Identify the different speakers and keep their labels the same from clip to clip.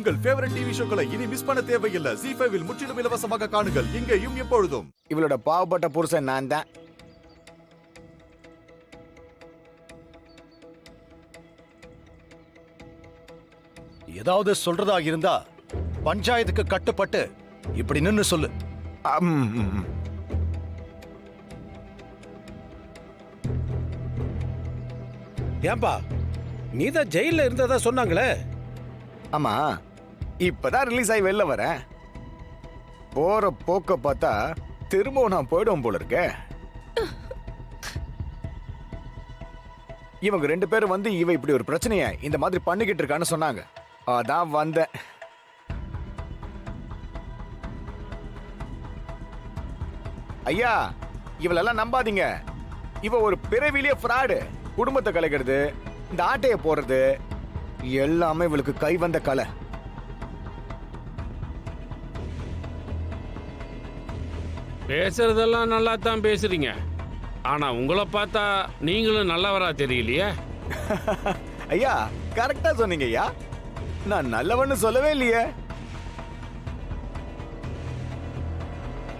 Speaker 1: உங்கள் favourite TV ஷோக்களை இனி miss பண்ண தேவையில்லை. ZEE5 இல் முற்றிலும் இலவசமாக காணுங்கள், இங்கேயும் எப்பொழுதும்.
Speaker 2: இவளோட பாவப்பட்ட புருஷன் நான் தான்.
Speaker 3: ஏதாவது சொல்றதா இருந்தா பஞ்சாயத்துக்கு கட்டுப்பட்டு இப்படி நின்னு சொல்லு.
Speaker 4: ஏன்பா நீதான் ஜெயில இருந்ததா சொன்னாங்களே?
Speaker 2: ஆமா, இப்பதான் ரிலீஸ் ஆகி வெளில வரேன். போற போக்க பார்த்தா திரும்பவும் நான் போயிடுவோம் போல இருக்க. இவங்க 2 பேரும் வந்து இவ இப்படி ஒரு பிரச்சனைய இந்த மாதிரி பண்ணிக்கிட்டு இருக்கான்னு சொன்னாங்க. அதான் வந்தேன். ஐயா, இவளெல்லாம் நம்பாதீங்க. இவ ஒரு பிறவிலேயே ஃப்ராடு. குடும்பத்தை கலைக்கிறது, இந்த ஆட்டைய போடுறது எல்லாமே இவளுக்கு கை வந்த கலை.
Speaker 5: பேசுறதெல்லாம் நல்லா தான் பேசுறீங்க. ஆனா உங்களை பார்த்தா நீங்களும் நல்லவரா தெரியலையே.
Speaker 2: ஐயா, கரெக்டா சொன்னீங்க ஐயா. நான் நல்லவன்னு சொல்லவே இல்லையே.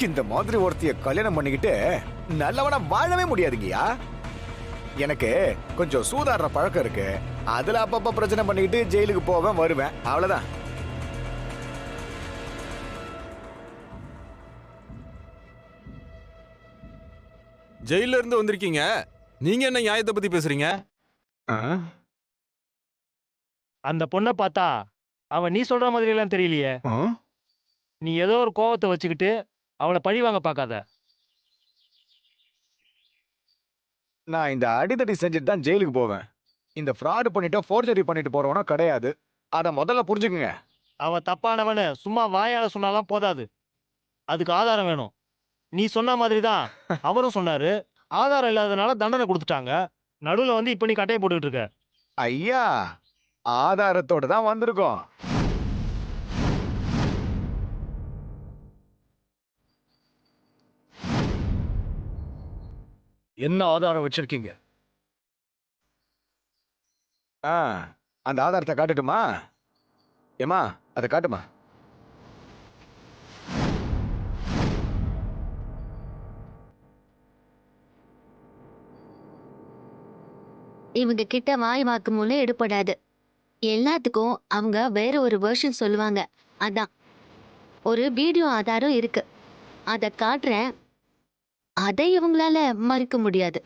Speaker 2: இந்த மாதிரி ஒருத்தைய கல்யாணம் பண்ணிக்கிட்டு நல்லவனா வாழவே முடியாதுங்கய்யா. எனக்கு கொஞ்சம் சூதாடுற பழக்கம் இருக்கு. அதுல அப்பப்ப பிரச்சனை பண்ணிக்கிட்டு ஜெயிலுக்கு போவேன் வருவேன், அவ்வளவுதான்.
Speaker 1: ஜெயில இருந்து வந்திருக்கீங்க, நீங்க என்ன நியாயத்தை பத்தி பேசுறீங்க?
Speaker 6: அந்த பொண்ணை பார்த்தா அவன் நீ சொல்ற மாதிரி எல்லாம் தெரியலையே. நீ ஏதோ ஒரு கோவத்தை வச்சுக்கிட்டு அவளை பழி வாங்க பார்க்காத.
Speaker 2: நான் இந்த அடிதடி செஞ்சுட்டு தான் ஜெயிலுக்கு போவேன். இந்த ஃப்ராடு பண்ணிட்டு ஃபோர்ஜரி பண்ணிட்டு போறவனா கிடையாது. அத முதல்ல புரிஞ்சுக்குங்க.
Speaker 6: அவ தப்பானவனு சும்மா வாயால சொன்னாலாம் போதாது, அதுக்கு ஆதாரம் வேணும். நீ சொன்ன மாதிரி தான் அவரும் சொன்னாரு. ஆதாரம் இல்லாதனால தண்டனை கொடுத்துட்டாங்க. நடுவில் வந்து இப்ப நீ கட்டையை போட்டுக்கிட்டு இருக்க.
Speaker 2: ஐயா, ஆதாரத்தோட தான் வந்திருக்கோம்.
Speaker 3: என்ன ஆதாரம் வச்சிருக்கீங்க?
Speaker 2: அந்த ஆதாரத்தை காட்டட்டுமா? ஏமா, அதை காட்டுமா?
Speaker 7: இவங்க கிட்ட வாய் வாக்கு மூலம் எடுபடாது. எல்லாத்துக்கும் அவங்க வேற ஒரு வெர்ஷன் சொல்லுவாங்க. அதான் ஒரு வீடியோ ஆதாரம் இருக்கு, அதை காட்டுறேன். அதை இவங்களால மறுக்க முடியாது.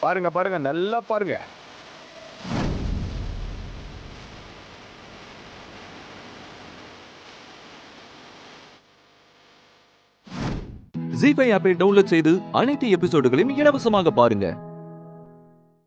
Speaker 2: பாருங்க பாருங்க, நல்லா பாருங்க.
Speaker 8: ZEE5 ஆப்பை டவுன்லோட் செய்து அனைத்து எபிசோடுகளையும் இலவசமாக பாருங்க.